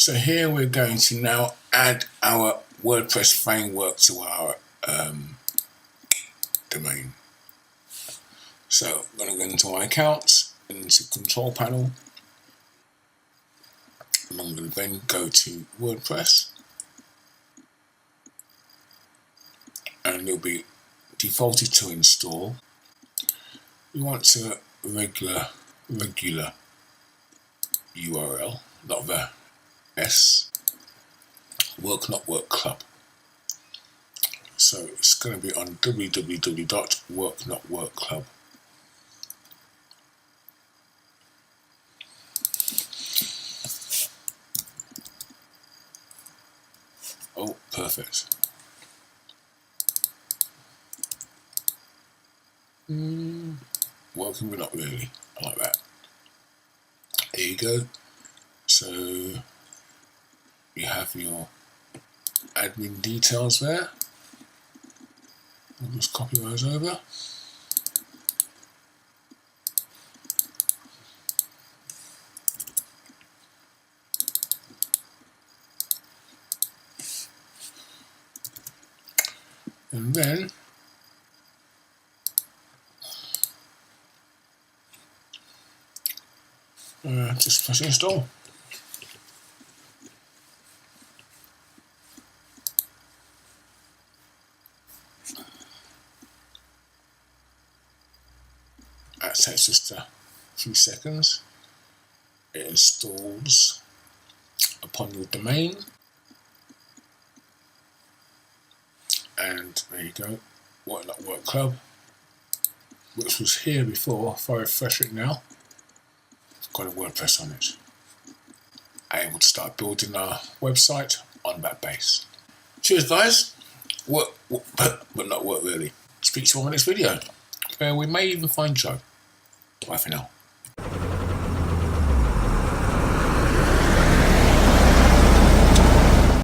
So here we're going to now add our WordPress framework to our domain. So I'm going to go into my accounts, into control panel, and I'm going to then go to WordPress, and it'll be defaulted to install. We want to regular URL, not the S, work.club. So it's going to be on www.work.club. Oh, perfect. Working, but not really. I like that. There you go. So you have your admin details there. I'll just copy those over. And then just press install. That takes just a few seconds. It installs upon your domain, and there you go, Work Club, which was here before. If I refresh it now, it's got a WordPress on it. Able to start building our website on that base. Cheers guys, work but not work really. Speak to you on the next video, where we may even find Joe. Bye for now.